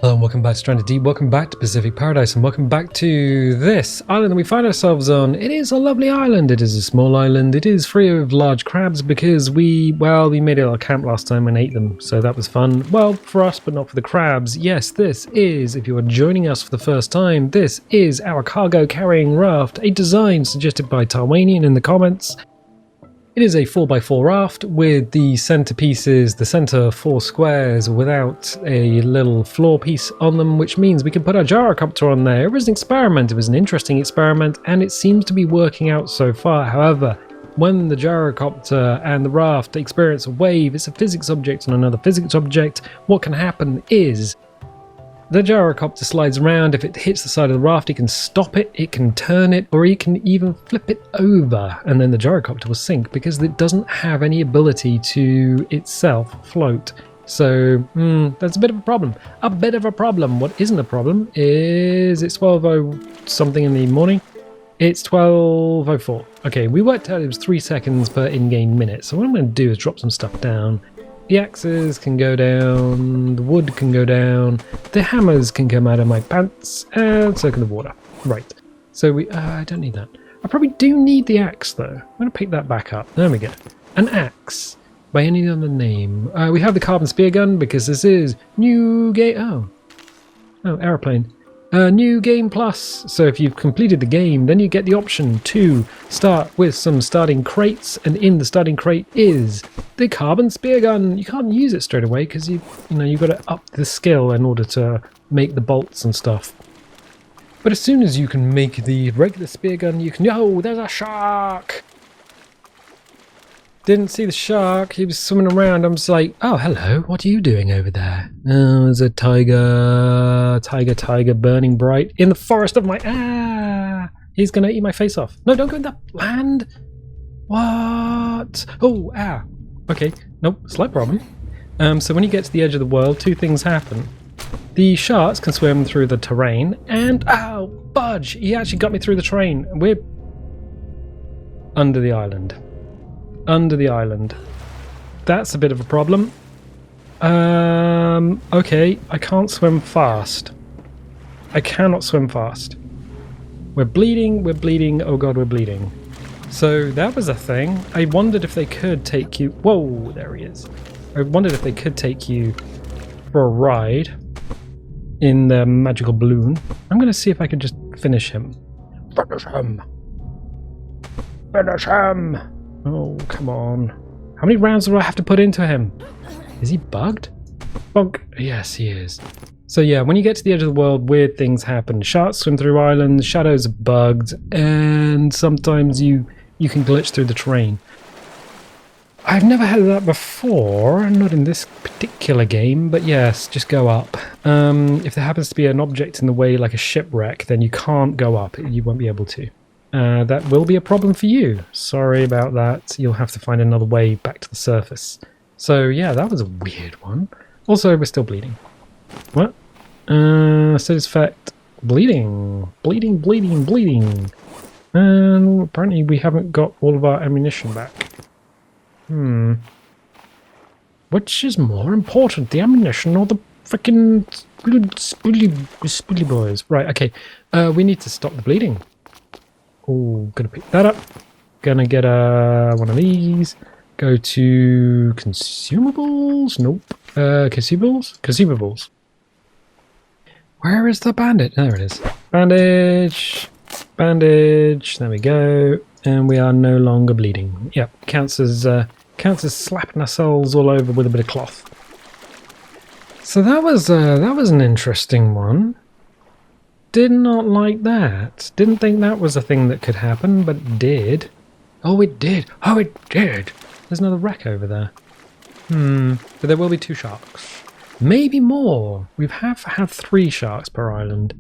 Hello and welcome back to Stranded Deep, welcome back to Pacific Paradise, and welcome back to this island that we find ourselves on. It is a lovely island, it is a small island, it is free of large crabs because we made it our camp last time and ate them, so that was fun. Well, for us, but not for the crabs. Yes, this is, if you are joining us for the first time, this is our cargo carrying raft, a design suggested by Tarwanian in the comments. It is a 4x4 raft with the center pieces, the center 4 squares without a little floor piece on them, which means we can put our gyrocopter on there. It was an experiment, it was an interesting experiment, and it seems to be working out so far. However, when the gyrocopter and the raft experience a wave, it's a physics object on another physics object. What can happen is the gyrocopter slides around. If it hits the side of the raft, it can stop it, it can turn it, or it can even flip it over, and then the gyrocopter will sink because it doesn't have any ability to itself float. So, that's a bit of a problem. A bit of a problem. What isn't a problem is it's 12:00 something in the morning. It's 12:04. Okay, we worked out it was 3 seconds per in-game minute. So what I'm going to do is drop some stuff down. The axes can go down, the wood can go down, the hammers can come out of my pants, and so can the water. Right, so I don't need that. I probably do need the axe though. I'm going to pick that back up. There we go. An axe, by any other name. We have the carbon spear gun because this is new game. Oh, aeroplane. New game plus. So if you've completed the game, then you get the option to start with some starting crates, and in the starting crate is the carbon spear gun. You can't use it straight away because you've got to up the skill in order to make the bolts and stuff. But as soon as you can make the regular spear gun, you can. Oh, there's a shark! Didn't see the shark, he was swimming around. I'm just like, oh, hello, what are you doing over there? Oh, there's a tiger burning bright in the forest of my... He's gonna eat my face off. No, don't go in that land. What? Oh, okay, nope, slight problem. So when you get to the edge of the world, two things happen. The sharks can swim through the terrain, and, ow, budge, he actually got me through the terrain. We're under the island. Under the island. That's a bit of a problem. Okay, I can't swim fast. I cannot swim fast. We're bleeding, oh god, we're bleeding. So that was a thing. I wondered if they could take you... Whoa, there he is. I wondered if they could take you for a ride in the magical balloon. I'm going to see if I can just finish him. Finish him! Finish him! Oh, come on. How many rounds do I have to put into him? Is he bugged? Bonk. Yes, he is. So yeah, when you get to the edge of the world, weird things happen. Sharks swim through islands, shadows are bugged, and sometimes you can glitch through the terrain. I've never had that before, not in this particular game, but yes, just go up. If there happens to be an object in the way, like a shipwreck, then you can't go up. You won't be able to. That will be a problem for you. Sorry about that. You'll have to find another way back to the surface. So yeah, that was a weird one. Also, we're still bleeding. What? Status effect. Bleeding. Bleeding, bleeding, bleeding. And apparently we haven't got all of our ammunition back. Which is more important, the ammunition or the frickin' spoolie boys? Right, okay. We need to stop the bleeding. Oh, gonna pick that up. Gonna get one of these. Go to consumables. Nope. Consumables. Consumables. Where is the bandage? There it is. Bandage. Bandage. There we go. And we are no longer bleeding. Yep. Counts as slapping ourselves all over with a bit of cloth. So that was an interesting one. Did not like that. Didn't think that was a thing that could happen, but it did. Oh, it did. Oh, it did. There's another wreck over there. But there will be 2 sharks. Maybe more. We have had 3 sharks per island.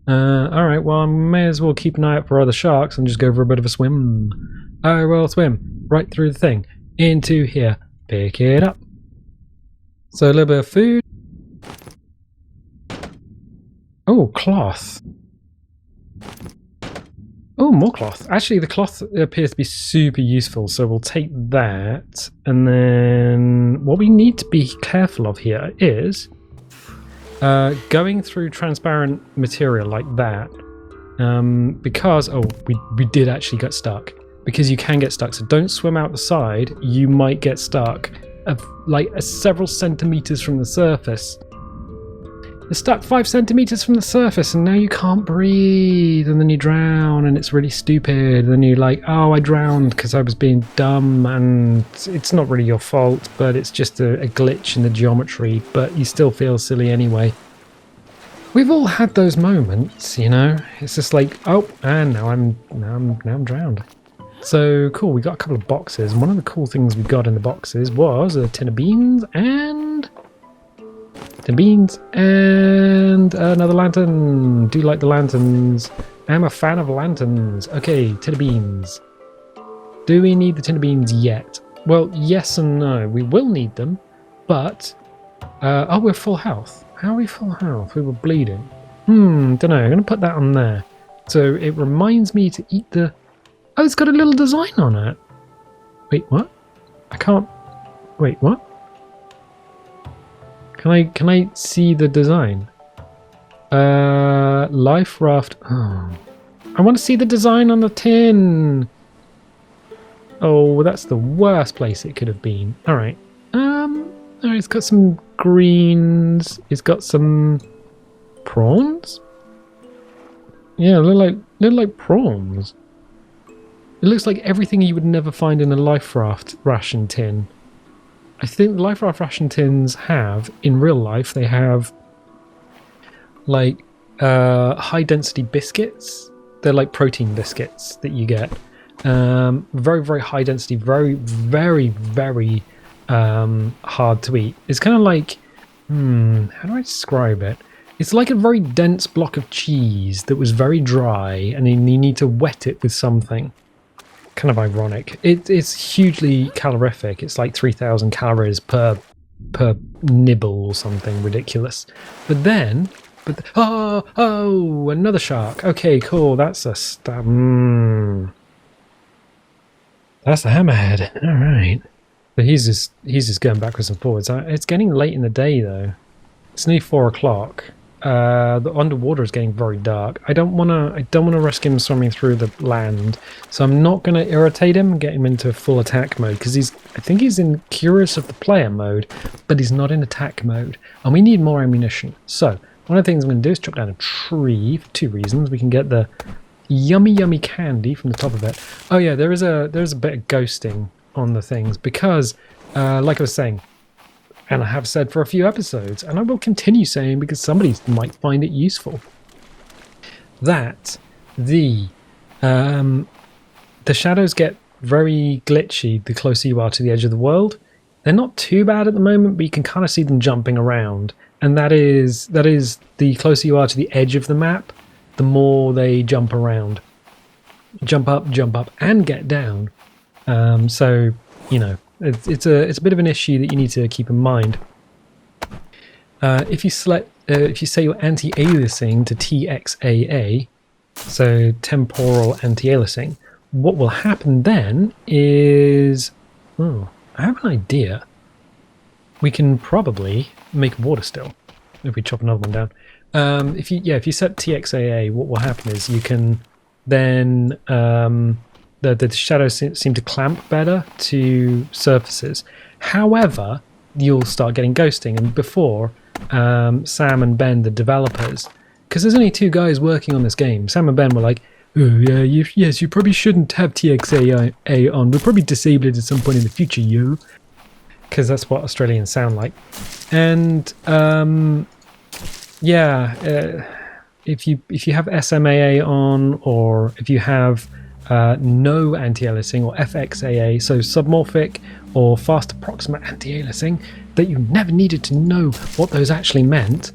Alright, well, I may as well keep an eye out for other sharks and just go for a bit of a swim. I will swim right through the thing. Into here. Pick it up. So a little bit of food. Oh, cloth. Oh, more cloth. Actually, the cloth appears to be super useful, so we'll take that. And then what we need to be careful of here is Going through transparent material like that, because we did actually get stuck, because you can get stuck, so don't swim out the side. You might get stuck like several centimeters from the surface. You're stuck 5 centimeters from the surface and now you can't breathe, and then you drown and it's really stupid, and you're like, oh, I drowned because I was being dumb, and it's not really your fault, but it's just a glitch in the geometry, but you still feel silly anyway. We've all had those moments, you know. It's just like, oh, and now I'm drowned. So cool, we got a couple of boxes, and one of the cool things we got in the boxes was a tin of beans and another lantern. Do like the lanterns. I'm a fan of lanterns. Okay, tin of beans. Do we need the tin of beans yet? Well, yes and no. We will need them, but oh, we're full health. How are we full health? We were bleeding. Don't know. I'm gonna put that on there. So it reminds me to eat the. Oh, it's got a little design on it. Wait, what? I can't. Wait, what? Can I see the design? Life raft. Oh. I want to see the design on the tin. Oh, that's the worst place it could have been. All right. It's got some greens. It's got some prawns. Yeah, look like prawns. It looks like everything you would never find in a life raft ration tin. I think the life raft ration tins have, in real life, they have like high density biscuits. They're like protein biscuits that you get. Very, very high density, very, very, very hard to eat. It's kind of like, how do I describe it? It's like a very dense block of cheese that was very dry, and then you need to wet it with something. Kind of ironic. It's hugely calorific. It's like 3,000 calories per nibble or something ridiculous. Oh, another shark. Okay, cool. That's that's the hammerhead. All right. But he's just going backwards and forwards. It's getting late in the day though. It's nearly 4 o'clock. The underwater is getting very dark. I don't wanna risk him swimming through the land, so I'm not gonna irritate him and get him into full attack mode, because I think he's in curious of the player mode, but he's not in attack mode, and we need more ammunition. So one of the things I'm gonna do is chop down a tree for 2 reasons. We can get the yummy candy from the top of it. Oh yeah, there is a bit of ghosting on the things because, like I was saying. And I have said for a few episodes, and I will continue saying because somebody might find it useful, that the shadows get very glitchy the closer you are to the edge of the world. They're not too bad at the moment, but you can kind of see them jumping around. And that is the closer you are to the edge of the map, the more they jump around. Jump up, and get down. So, you know, it's a bit of an issue that you need to keep in mind. If you set your anti-aliasing to TXAA, so temporal anti-aliasing, what will happen then is, I have an idea. We can probably make water still if we chop another one down. If you set TXAA, what will happen is you can then the shadows seem to clamp better to surfaces. However, you'll start getting ghosting, and before Sam and Ben, the developers, because there's only 2 guys working on this game, Sam and Ben were like, oh yeah, yes, you probably shouldn't have TXAA on. We'll probably disable it at some point in the future, yo. Because that's what Australians sound like. And if you have SMAA on, or if you have no anti-aliasing, or FXAA, so submorphic or fast approximate anti-aliasing, that you never needed to know what those actually meant,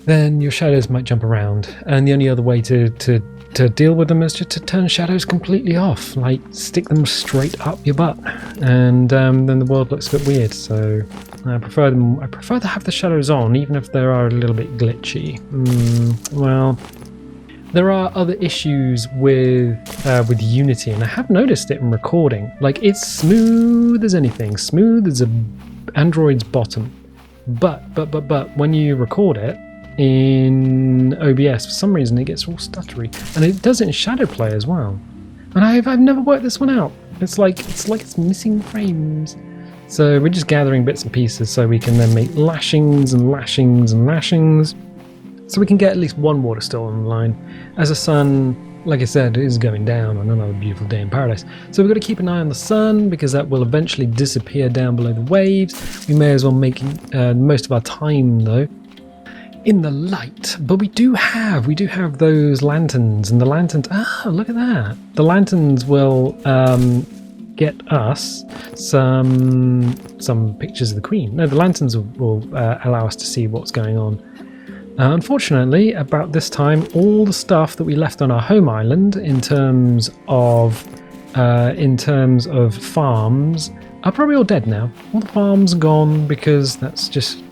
then your shadows might jump around. And the only other way to deal with them is just to turn shadows completely off, like stick them straight up your butt, and then the world looks a bit weird. So I prefer to have the shadows on, even if they are a little bit glitchy. Well, there are other issues with Unity, and I have noticed it in recording. Like, it's smooth as anything, smooth as a Android's bottom, But when you record it in OBS, for some reason it gets all stuttery, and it does it in Shadow Play as well. And I've never worked this one out. It's like it's missing frames. So we're just gathering bits and pieces so we can then make lashings and lashings and lashings. So we can get at least one water still on the line. As the sun, like I said, is going down on another beautiful day in paradise. So we've got to keep an eye on the sun because that will eventually disappear down below the waves. We may as well make most of our time though in the light. But we do have those lanterns, and the lanterns, look at that. The lanterns will get us some pictures of the Queen. No, the lanterns will allow us to see what's going on. Unfortunately, about this time, all the stuff that we left on our home island in terms of farms are probably all dead now. All the farms are gone because that's just...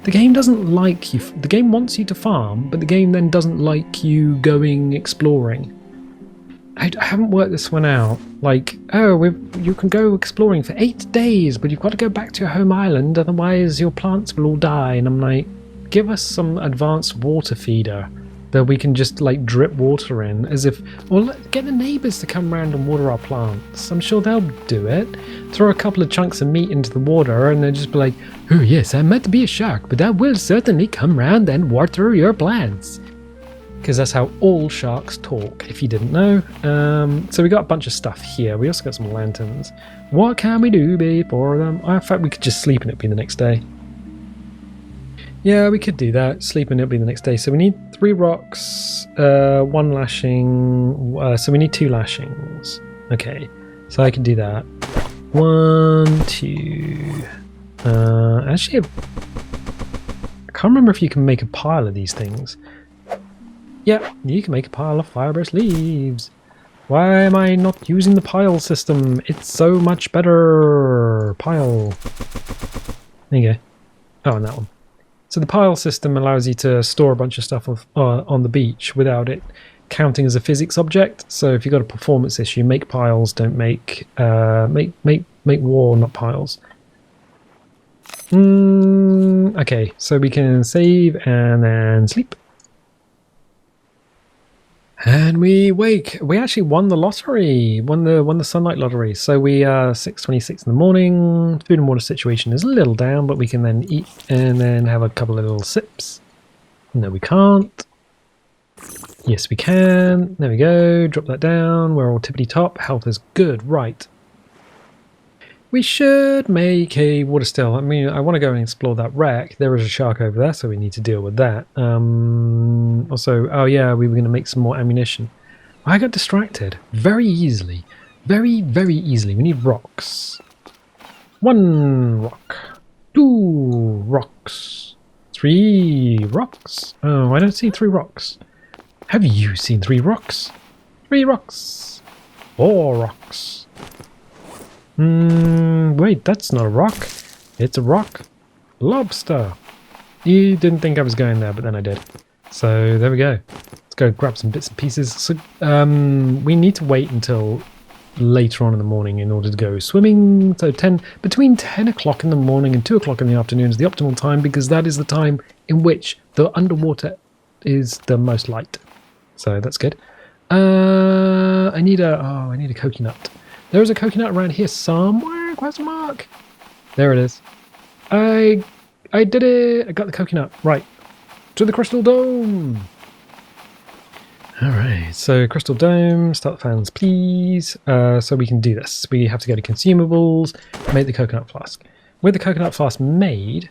The game doesn't like you. The game wants you to farm, but the game then doesn't like you going exploring. I haven't worked this one out. Like, you can go exploring for 8 days, but you've got to go back to your home island, otherwise your plants will all die. And I'm like, give us some advanced water feeder that we can just like drip water in, as if, or get the neighbours to come around and water our plants. I'm sure they'll do it. Throw a couple of chunks of meat into the water and they'll just be like, oh yes, I meant to be a shark, but I will certainly come round and water your plants. Because that's how all sharks talk, if you didn't know. So we got a bunch of stuff here. We also got some lanterns. What can we do before them? In fact, we could just sleep and it'd be the next day. Yeah, we could do that. Sleep and it'll be the next day. So we need 3 rocks, 1 lashing. So we need 2 lashings. Okay, so I can do that. 1, 2. Actually, I can't remember if you can make a pile of these things. Yeah, you can make a pile of fibrous leaves. Why am I not using the pile system? It's so much better. Pile. There you go. Oh, and that one. So the pile system allows you to store a bunch of stuff on the beach without it counting as a physics object. So if you've got a performance issue, make piles, don't make war, not piles. Okay, so we can save and then sleep. And we wake. We actually won the lottery. Won the sunlight lottery. So we are 6:26 in the morning. Food and water situation is a little down, but we can then eat and then have a couple of little sips. No, we can't. Yes, we can. There we go. Drop that down. We're all tippity top. Health is good. Right. We should make a water still. I mean, I want to go and explore that wreck. There is a shark over there, so we need to deal with that. Also, oh yeah, we were going to make some more ammunition. I got distracted very easily. Very, very easily. We need rocks. 1 rock. 2 rocks. 3 rocks. Oh, I don't see 3 rocks. Have you seen 3 rocks? 3 rocks. 4 rocks. Wait, that's not a rock. It's a rock. Lobster. You didn't think I was going there, but then I did. So there we go. Let's go grab some bits and pieces. So we need to wait until later on in the morning in order to go swimming. So between 10 o'clock in the morning and 2 o'clock in the afternoon is the optimal time, because that is the time in which the underwater is the most light. So that's good. I need a coconut. There's a coconut around here somewhere, question mark. There it is. I did it. I got the coconut. Right. To the crystal dome. Alright, so crystal dome, start the fans please. So we can do this. We have to go to consumables, make the coconut flask. With the coconut flask made,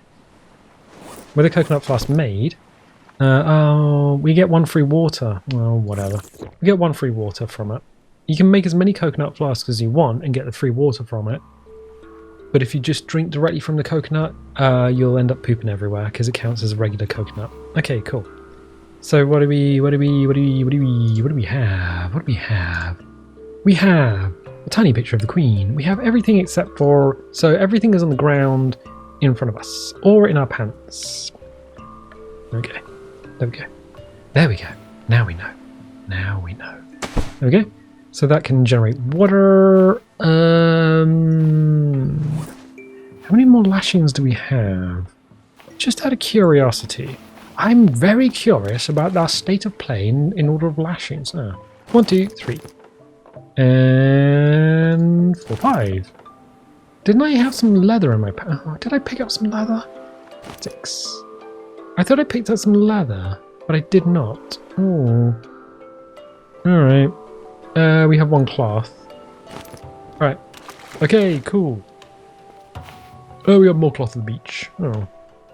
we get 1 free water. Well, whatever. We get 1 free water from it. You can make as many coconut flasks as you want and get the free water from it. But if you just drink directly from the coconut, you'll end up pooping everywhere because it counts as a regular coconut. Okay, cool. So what do we have? We have a tiny picture of the Queen. We have everything except for, so everything is on the ground in front of us or in our pants. Okay. There we go. There we go. Now we know. Now we know. There we go. So that can generate water. How many more lashings do we have? Just out of curiosity, I'm very curious about that state of play in order of lashings. 1, 2, 3. And 4, 5. Didn't I have some leather in my pack? Oh, did I pick up some leather? 6. I thought I picked up some leather, but I did not. Oh. Alright. We have 1 cloth. Alright. Okay, cool. Oh, we have more cloth at the beach. Oh.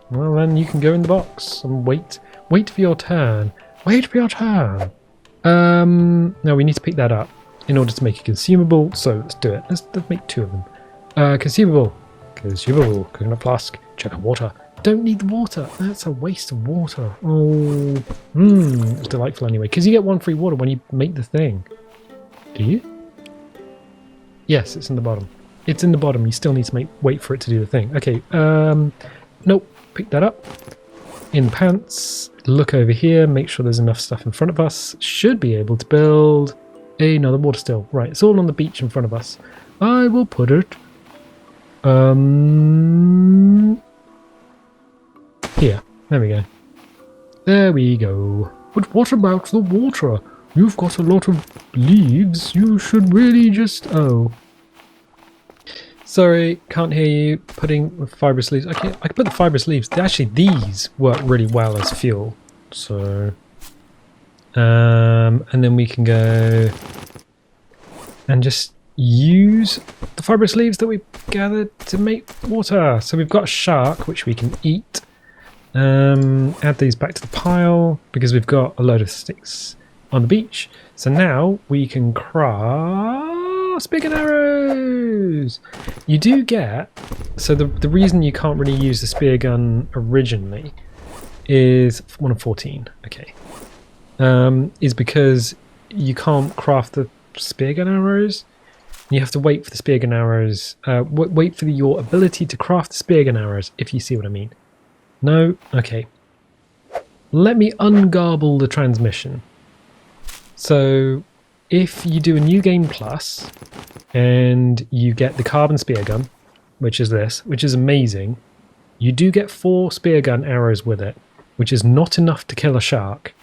Well, then you can go in the box and wait. Wait for your turn. Wait for your turn. No, we need to pick that up in order to make it consumable. So let's do it. Let's make 2 of them. Consumable. Consumable. Coconut flask. Check of water. Don't need the water. That's a waste of water. Oh. It's delightful anyway. Because you get 1 free water when you make the thing. Do you? Yes, it's in the bottom. It's in the bottom. You still need to wait for it to do the thing. Okay. Nope. Pick that up. In the pants. Look over here. Make sure there's enough stuff in front of us. Should be able to build another water still. Right. It's all on the beach in front of us. I will put it. Here. There we go. There we go. But what about the water? You've got a lot of leaves. You should really just... Oh. Sorry, can't hear you. Putting fibrous leaves. I can put the fibrous leaves. Actually, these work really well as fuel. So... and then we can go... and just use the fibrous leaves that we gathered to make water. So we've got a shark, which we can eat. Add these back to the pile, because we've got a load of sticks on the beach. So now we can craft spear and arrows. You do get, so the reason you can't really use the spear gun originally is 1 of 14. Okay, is because you can't craft the spear gun arrows. You have to wait for the spear gun arrows. Wait for your ability to craft the spear gun arrows, if you see what I mean. No? Okay. Let me ungarble the transmission. So, if you do a new game plus, and you get the carbon spear gun, which is this, which is amazing, you do get 4 spear gun arrows with it, which is not enough to kill a shark.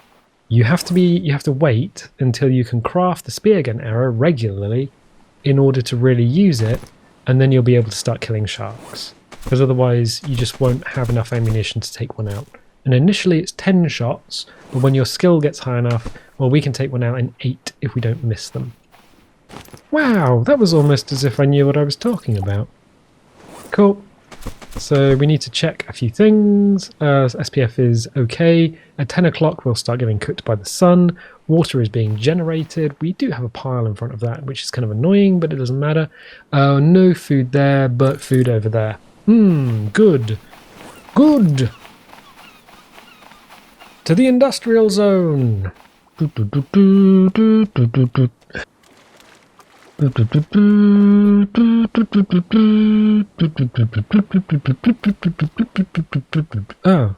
You have to wait until you can craft the spear gun arrow regularly in order to really use it, and then you'll be able to start killing sharks. Because otherwise you just won't have enough ammunition to take one out. And initially it's 10 shots, but when your skill gets high enough, well, we can take one out in 8 if we don't miss them. Wow, that was almost as if I knew what I was talking about. Cool. So we need to check a few things. SPF is okay. At 10 o'clock we'll start getting cooked by the sun. Water is being generated. We do have a pile in front of that, which is kind of annoying, but it doesn't matter. No food there, but food over there. Good. Good. To the industrial zone. Oh,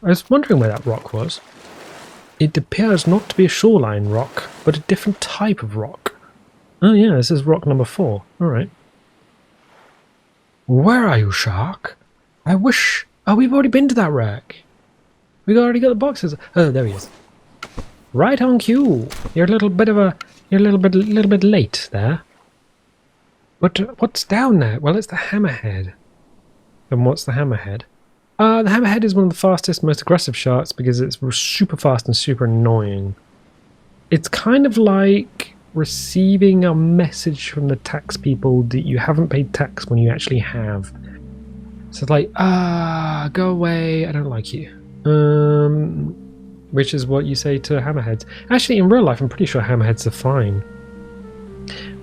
I was wondering where that rock was. It appears not to be a shoreline rock, but a different type of rock. Oh yeah, this is rock number 4. Alright. Where are you, shark? I wish... Oh, we've already been to that wreck. We've already got the boxes. Oh, there he is. Right on cue. You're a little bit late there. But what's down there? Well, it's the Hammerhead. And what's the Hammerhead? The Hammerhead is one of the fastest, most aggressive sharks because it's super fast and super annoying. It's kind of like receiving a message from the tax people that you haven't paid tax when you actually have. So it's like, go away, I don't like you. Which is what you say to hammerheads. Actually, in real life, I'm pretty sure hammerheads are fine.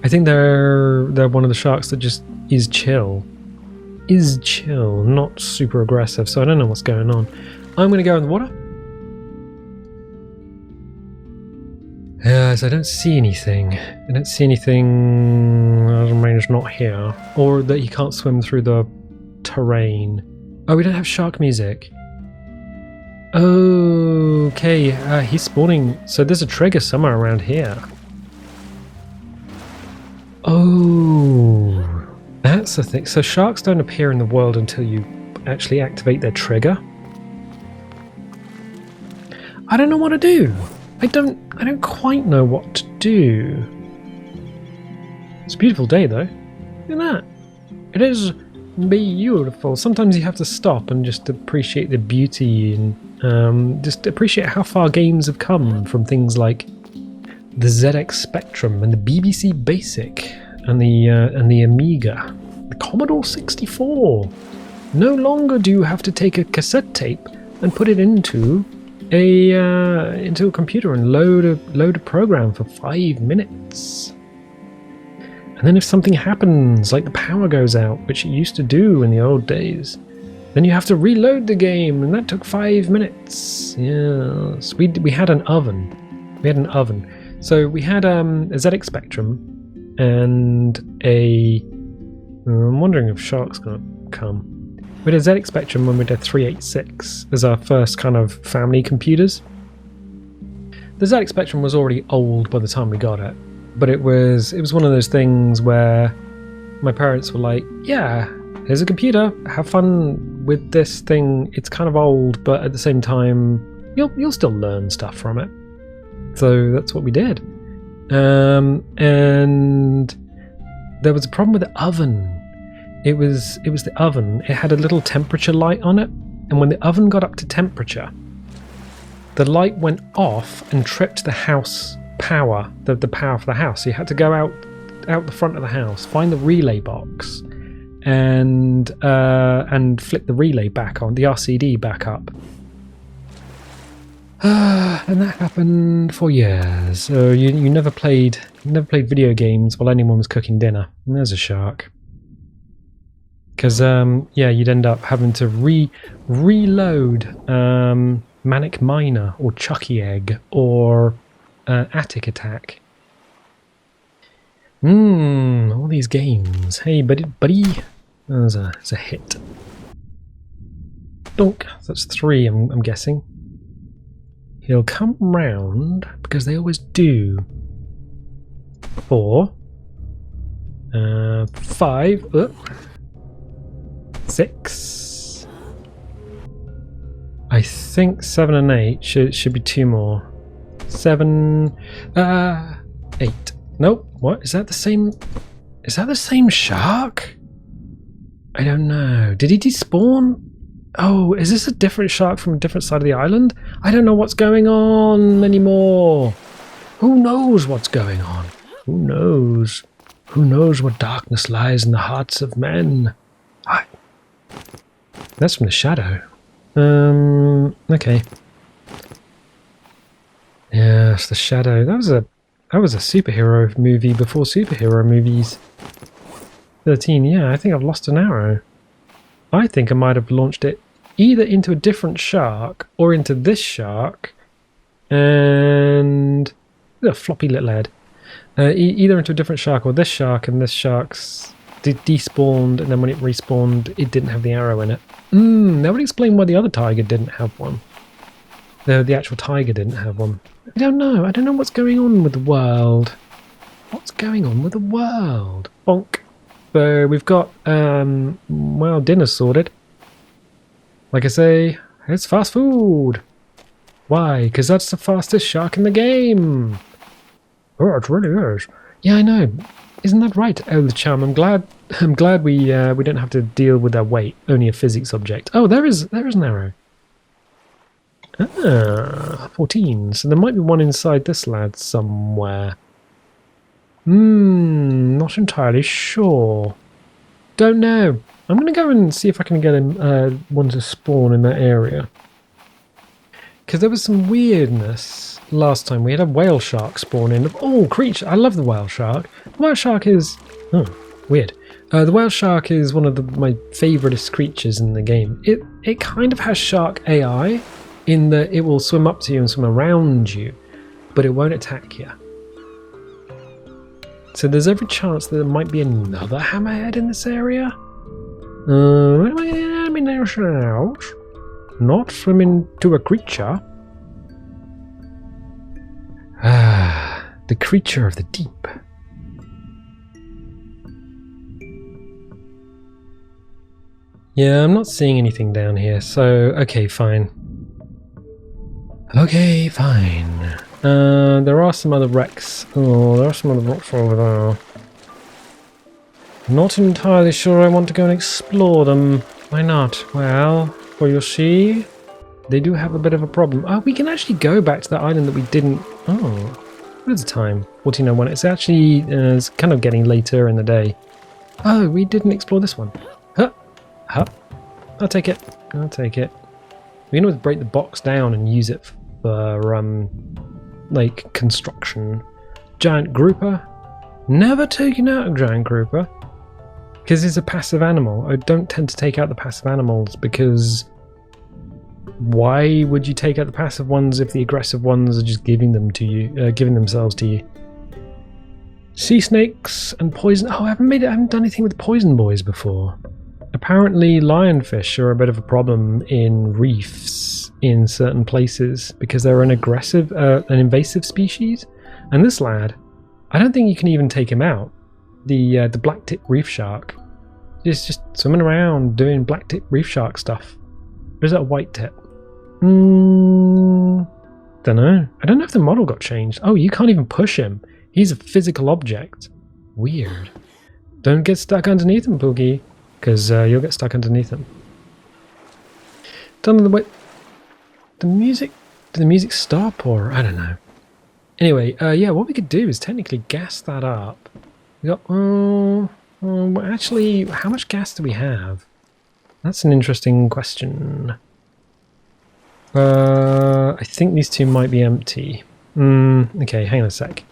I think they're one of the sharks that just is chill. Is chill, not super aggressive, so I don't know what's going on. I'm going to go in the water. Yes, I don't see anything. I don't see anything is not here. Or that he can't swim through the terrain. Oh, we don't have shark music. Okay, he's spawning. So there's a trigger somewhere around here. Oh, that's the thing. So sharks don't appear in the world until you actually activate their trigger. I don't know what to do. I don't quite know what to do. It's a beautiful day though. Look at that. It is beautiful. Sometimes you have to stop and just appreciate the beauty and just appreciate how far games have come from things like the ZX Spectrum and the BBC Basic and the Amiga, the Commodore 64. No longer do you have to take a cassette tape and put it into a computer and load a program for 5 minutes. And then if something happens, like the power goes out, which it used to do in the old days, then you have to reload the game, and that took 5 minutes. Yes, we had an oven. So we had a ZX Spectrum and I'm wondering if Shark's gonna come. We had a ZX Spectrum when we did 386 as our first kind of family computers. The ZX Spectrum was already old by the time we got it. But it was one of those things where my parents were like, yeah, here's a computer, have fun with this thing. It's kind of old, but at the same time, you'll still learn stuff from it. So that's what we did. And there was a problem with the oven. It was the oven. It had a little temperature light on it, and when the oven got up to temperature, the light went off and tripped the house power, the power for the house. So you had to go out the front of the house, find the relay box, and flip the relay back on, the RCD back up. And that happened for years. So you never played video games while anyone was cooking dinner. And there's a shark. Because you'd end up having to reload Manic Miner or Chucky Egg or Attic Attack. All these games. Hey, buddy. There's a hit. Donk. That's 3, I'm guessing. He'll come round, because they always do. 4. 5. 6. I think 7 and 8 should be 2 more. 7. 8. Nope. What? Is that the same? Is that the same shark? I don't know. Did he despawn? Oh, is this a different shark from a different side of the island? I don't know what's going on anymore. Who knows what's going on? Who knows? Who knows what darkness lies in the hearts of men? That's from The Shadow. Okay. Yes, The Shadow. That was a superhero movie before superhero movies. 13, yeah, I think I've lost an arrow. I think I might have launched it either into a different shark or into this shark, and a floppy little head. Either into a different shark or this shark, and this shark's despawned, and then when it respawned, it didn't have the arrow in it. That would explain why the other tiger didn't have one. The actual tiger didn't have one. I don't know. I don't know what's going on with the world. What's going on with the world? Bonk. So we've got, dinner sorted. Like I say, it's fast food. Why? Because that's the fastest shark in the game. Oh, it really is. Yeah, I know. Isn't that right, Old Chum? I'm glad we don't have to deal with their weight. Only a physics object. Oh, there is an arrow. 14. So there might be one inside this lad somewhere. Not entirely sure. Don't know. I'm going to go and see if I can get one to spawn in that area. Because there was some weirdness last time. We had a whale shark spawn in. Oh, creature. I love the whale shark. The whale shark is... Oh, weird. The whale shark is one of my favouriteest creatures in the game. It kind of has shark AI in that it will swim up to you and swim around you, but it won't attack you. So there's every chance that there might be another hammerhead in this area. Not swimming to a creature. The creature of the deep. Yeah, I'm not seeing anything down here, so okay, fine. Okay, fine. There are some other wrecks. Oh, there are some other rocks over there. Not entirely sure I want to go and explore them. Why not? Well, well, you'll see. They do have a bit of a problem. Oh, we can actually go back to that island that we didn't... Oh, what is the time? 14:01. It's actually it's kind of getting later in the day. Oh, we didn't explore this one. Huh. Huh. I'll take it. I'll take it. We can always break the box down and use it for, like, construction. Giant grouper. Never taken out a giant grouper. Because it's a passive animal. I don't tend to take out the passive animals because... Why would you take out the passive ones if the aggressive ones are just giving them to you, giving themselves to you? Sea snakes and poison. Oh, I haven't done anything with poison boys before. Apparently, lionfish are a bit of a problem in reefs in certain places because they're an invasive species. And this lad, I don't think you can even take him out. The black-tip reef shark is just swimming around doing black-tip reef shark stuff. Or is that a white tip? Don't know. I don't know if the model got changed. Oh, you can't even push him. He's a physical object. Weird. Don't get stuck underneath him, Poogie, because you'll get stuck underneath him. Don't know the way. The music. Did the music stop or I don't know. Anyway, yeah, what we could do is technically gas that up. We got. Actually, how much gas do we have? That's an interesting question. I think these two might be empty. Okay, hang on a sec.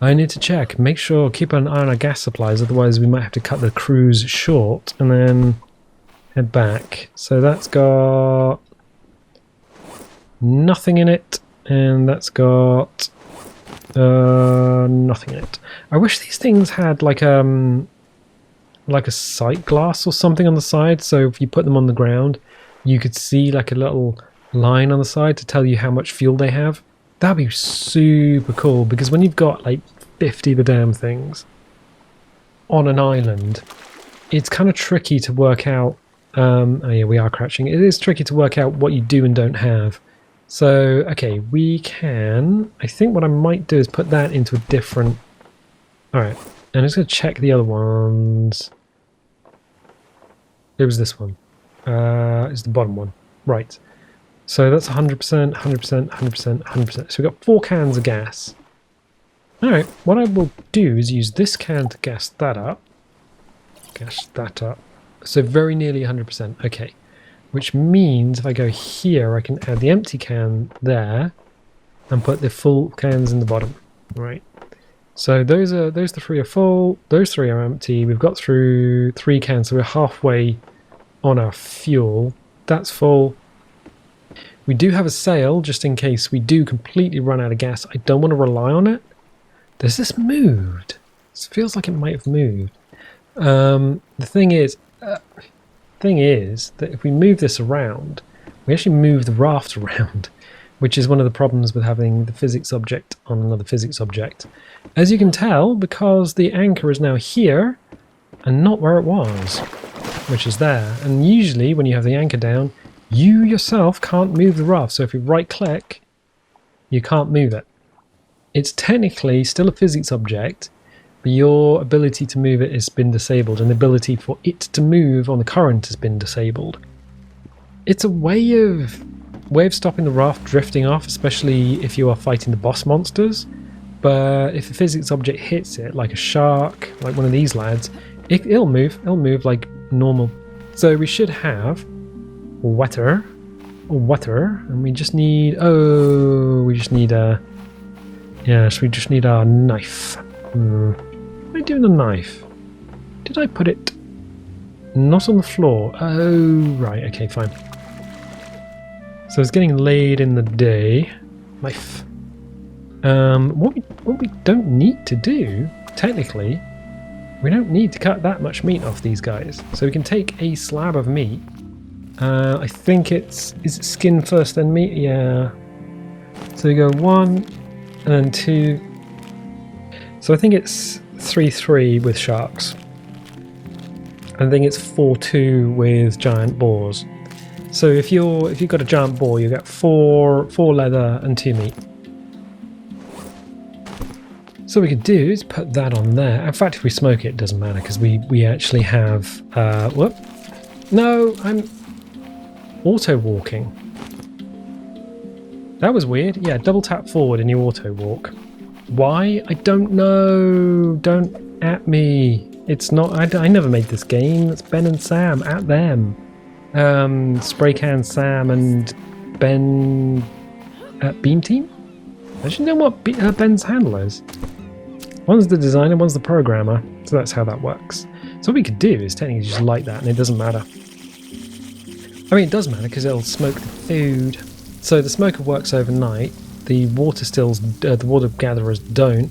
I need to check. Make sure, keep an eye on our gas supplies, otherwise we might have to cut the cruise short and then head back. So that's got nothing in it, and that's got nothing in it. I wish these things had like a sight glass or something on the side, so if you put them on the ground you could see like a little line on the side to tell you how much fuel they have. That'd be super cool, because when you've got like 50 of the damn things on an island, it's kind of tricky to work out. Oh yeah, we are crouching. It is tricky to work out what you do and don't have. So okay, we can, I think what I might do is put that into a different... Alright, and I'm just going to check the other ones. It was this one. It's the bottom one. Right. So that's 100%, 100%, 100%, 100%. So we've got 4 cans of gas. Alright, what I will do is use this can to gas that up. Gas that up. So very nearly 100%. Okay. Which means if I go here, I can add the empty can there and put the full cans in the bottom. Right. So those the 3 are full, those 3 are empty. We've got through 3 cans, so we're halfway on our fuel. That's full. We do have a sail just in case we do completely run out of gas. I don't want to rely on it. Does this moved? This feels like it might have moved. The thing is that if we move this around, we actually move the raft around, which is one of the problems with having the physics object on another physics object. As you can tell, because the anchor is now here and not where it was, which is there. And usually when you have the anchor down, you yourself can't move the raft. So if you right click, you can't move it. It's technically still a physics object, but your ability to move it has been disabled, and the ability for it to move on the current has been disabled. It's a way of stopping the raft drifting off, especially if you are fighting the boss monsters. But if a physics object hits it, like a shark, like one of these lads, it'll move. It'll move like normal. So we should have water, and we just need we just need a knife. What do I do with a knife? Did I put it not on the floor? Oh right, okay, fine. So it's getting late in the day. Knife. What we don't need to do, technically, we don't need to cut that much meat off these guys. So we can take a slab of meat. I think is it skin first then meat? Yeah. So we go 1 and then 2. So I think it's 3-3 with sharks. I think it's 4-2 with giant boars. So if you've got a giant boar, you get four leather and 2 meat. So what we could do is put that on there. In fact, if we smoke it, it doesn't matter because we actually have whoop. No, I'm auto walking. That was weird. Yeah, double tap forward and you auto walk. Why? I don't know. Don't at me. It's not. I never made this game. It's Ben and Sam. At them. Spray Can Sam and Ben at Beam Team. I should know what Ben's handle is. One's the designer, one's the programmer. So that's how that works. So what we could do is technically just light that, and it doesn't matter. I mean, it does matter because it'll smoke the food. So the smoker works overnight. The water stills, the water gatherers don't.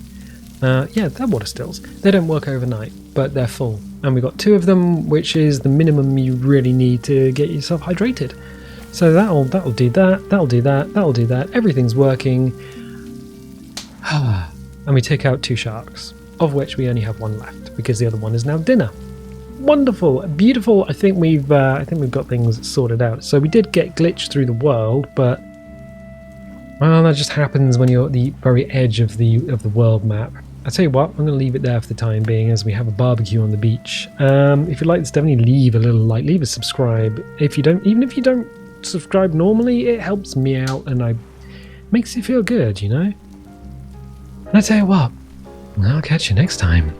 Yeah, they're water stills. They don't work overnight, but they're full. And we've got 2 of them, which is the minimum you really need to get yourself hydrated. So that'll do that, that'll do that, that'll do that. Everything's working. And we take out 2 sharks, of which we only have 1 left, because the other one is now dinner. Wonderful, beautiful. I think we've got things sorted out. So we did get glitched through the world, but well, that just happens when you're at the very edge of the world map. I'll tell you what, I'm going to leave it there for the time being as we have a barbecue on the beach. If you like this, definitely leave a little like, leave a subscribe. Even if you don't subscribe normally, it helps me out and makes you feel good, you know? And I tell you what, I'll catch you next time.